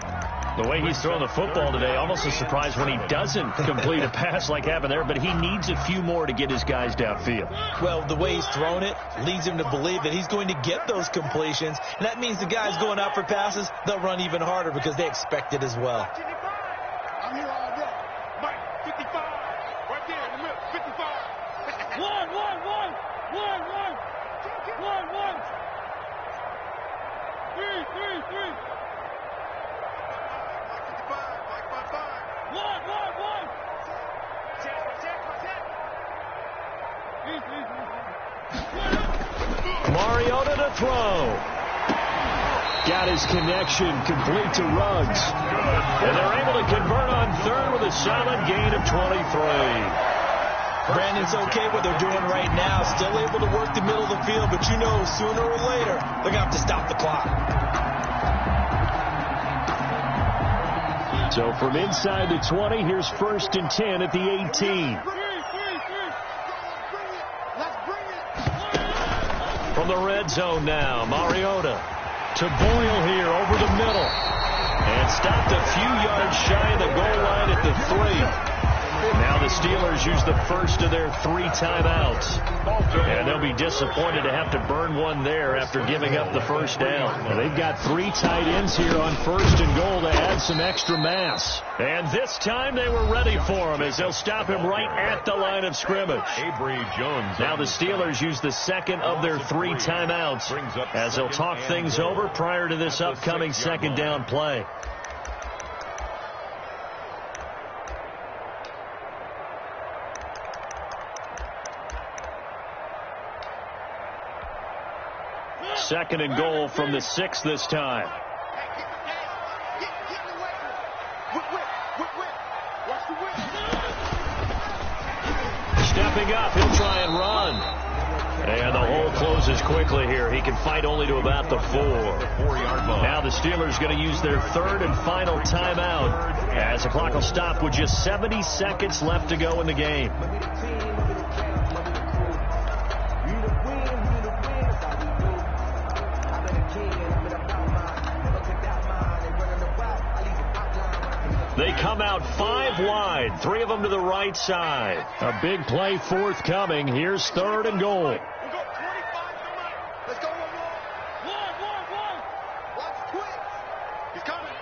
The way he's throwing the football today, almost a surprise when he doesn't complete a pass like happened there, but he needs a few more to get his guys downfield. Well, the way he's thrown it leads him to believe that he's going to get those completions, and that means the guys going out for passes, they'll run even harder because they expect it as well. I'm here all day. Mike, 55. Right there in the middle, 55. One. 3. Mariota to throw. Got his connection complete to Ruggs. And they're able to convert on third with a solid gain of 23. Brandon's okay what they're doing right now. Still able to work the middle of the field, but you know sooner or later they're going to have to stop the clock. So from inside the 20, here's 1st and 10 at the 18. From the red zone now, Mariota to Boyle here over the middle. And stopped a few yards shy of the goal line at the 3. Now the Steelers use the first of their 3 timeouts. And they'll be disappointed to have to burn one there after giving up the first down. Well, they've got 3 tight ends here on 1st and goal to add some extra mass. And this time they were ready for him as they'll stop him right at the line of scrimmage. Avery Jones. Now the Steelers use the second of their 3 timeouts as they'll talk things over prior to this upcoming second down play. Second and goal from the 6 this time. Stepping up, he'll try and run. And the hole closes quickly here. He can fight only to about the 4. Now the Steelers going to use their 3rd and final timeout as the clock will stop with just 70 seconds left to go in the game. They come out 5 wide, 3 of them to the right side. A big play forthcoming. Here's 3rd and goal. Let's go one. Watch quick. He's coming.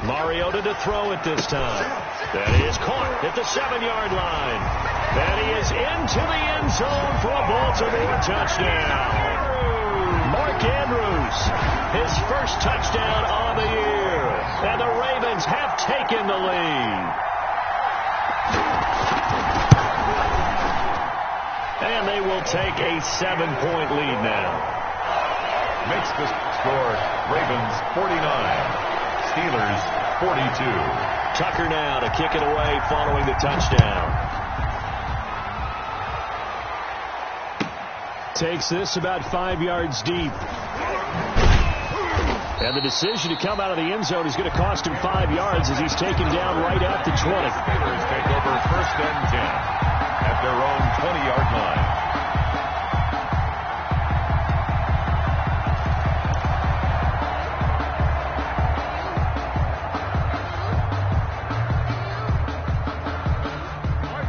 Mariota to throw it this time. That is caught at the 7-yard line. And he is into the end zone for a Baltimore touchdown. Mark Andrews, his first touchdown on the year. And the Ravens have taken the lead. And they will take a 7-point lead now. Makes the score Ravens 49, Steelers 42. Tucker now to kick it away following the touchdown. Takes this about 5 yards deep. And the decision to come out of the end zone is going to cost him 5 yards as he's taken down right at the 20. Steelers take over 1st and 10 at their own 20-yard line.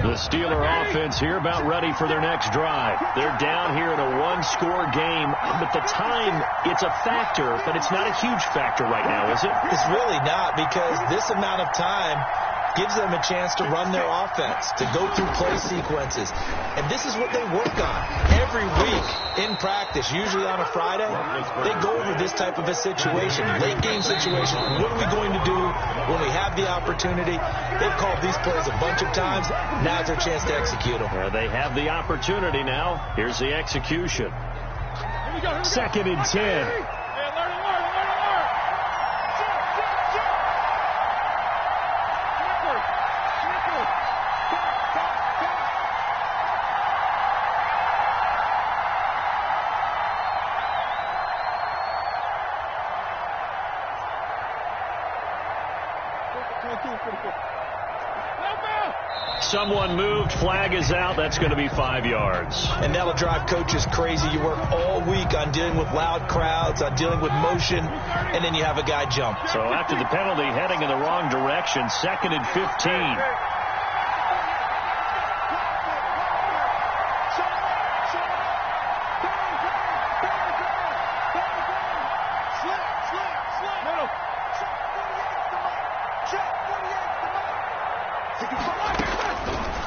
The Steeler offense here about ready for their next drive. They're down here in a 1-score game, but the time, it's a factor, but it's not a huge factor right now, is it? It's really not, because this amount of time gives them a chance to run their offense, to go through play sequences. And this is what they work on every week in practice, usually on a Friday. They go over this type of a situation, late game situation. What are we going to do when we have the opportunity? They've called these plays a bunch of times. Now's their chance to execute them. They have the opportunity now. Here's the execution. 2nd and 10. Someone moved, flag is out. That's going to be 5 yards. And that'll drive coaches crazy. You work all week on dealing with loud crowds, on dealing with motion, and then you have a guy jump. So after the penalty, heading in the wrong direction, 2nd and 15.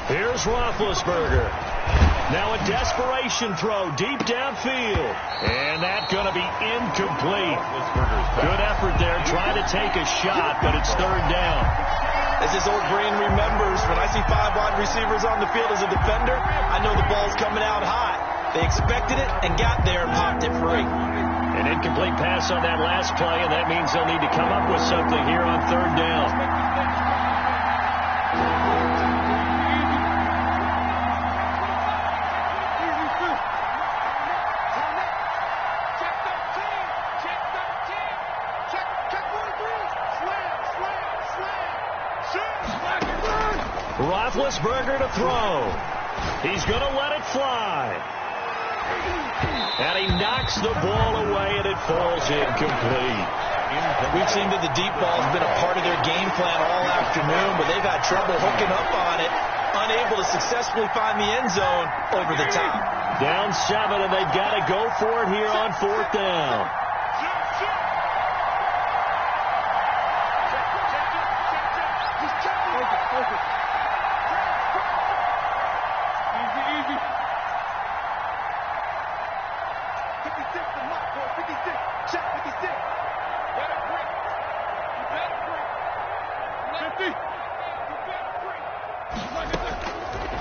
Here's Roethlisberger. Now a desperation throw deep downfield. And that's going to be incomplete. Good effort there, trying to take a shot, but it's 3rd down. As his old brain remembers, when I see 5 wide receivers on the field as a defender, I know the ball's coming out hot. They expected it and got there and popped it free. An incomplete pass on that last play, and that means they'll need to come up with something here on 3rd down. Roethlisberger to throw. He's going to let it fly. And he knocks the ball away, and it falls incomplete. We've seen that the deep ball has been a part of their game plan all afternoon, but they've had trouble hooking up on it, unable to successfully find the end zone over the top. Down 7, and they've got to go for it here on 4th down.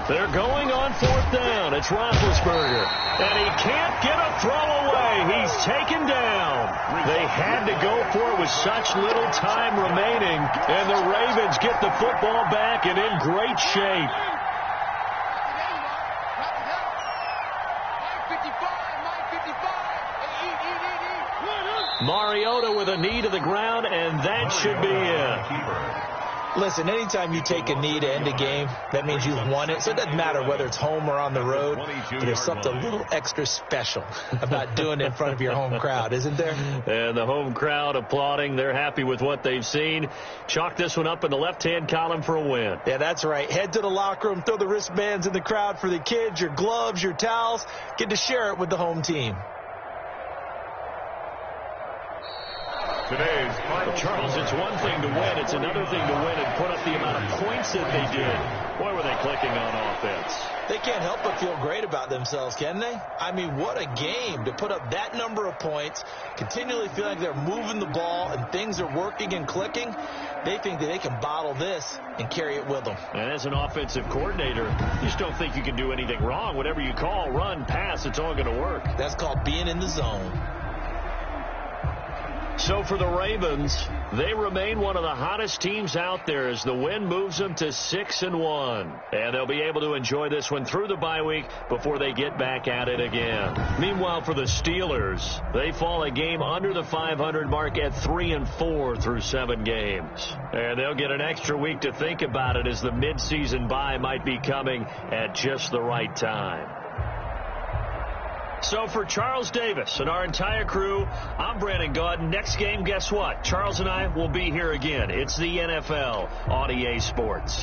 They're going on 4th down. It's Roethlisberger. And he can't get a throw away. He's taken down. They had to go for it with such little time remaining. And the Ravens get the football back and in great shape. Mariota with a knee to the ground, and that should be it. Listen, anytime you take a knee to end a game, that means you've won it. So it doesn't matter whether it's home or on the road. But there's something a little extra special about doing it in front of your home crowd, isn't there? And the home crowd applauding. They're happy with what they've seen. Chalk this one up in the left-hand column for a win. Yeah, that's right. Head to the locker room, throw the wristbands in the crowd for the kids, your gloves, your towels. Get to share it with the home team. Today's final. Charles, it's one thing to win. It's another thing to win and put up the amount of points that they did. Boy, were they clicking on offense. They can't help but feel great about themselves, can they? I mean, what a game to put up that number of points, continually feel like they're moving the ball and things are working and clicking. They think that they can bottle this and carry it with them. And as an offensive coordinator, you just don't think you can do anything wrong. Whatever you call, run, pass, it's all going to work. That's called being in the zone. So for the Ravens, they remain one of the hottest teams out there as the win moves them to 6-1. And they'll be able to enjoy this one through the bye week before they get back at it again. Meanwhile, for the Steelers, they fall a game under the 500 mark at 3-4 through 7 games. And they'll get an extra week to think about it as the midseason bye might be coming at just the right time. So for Charles Davis and our entire crew, I'm Brandon Gaudin. Next game, guess what? Charles and I will be here again. It's the NFL on EA Sports.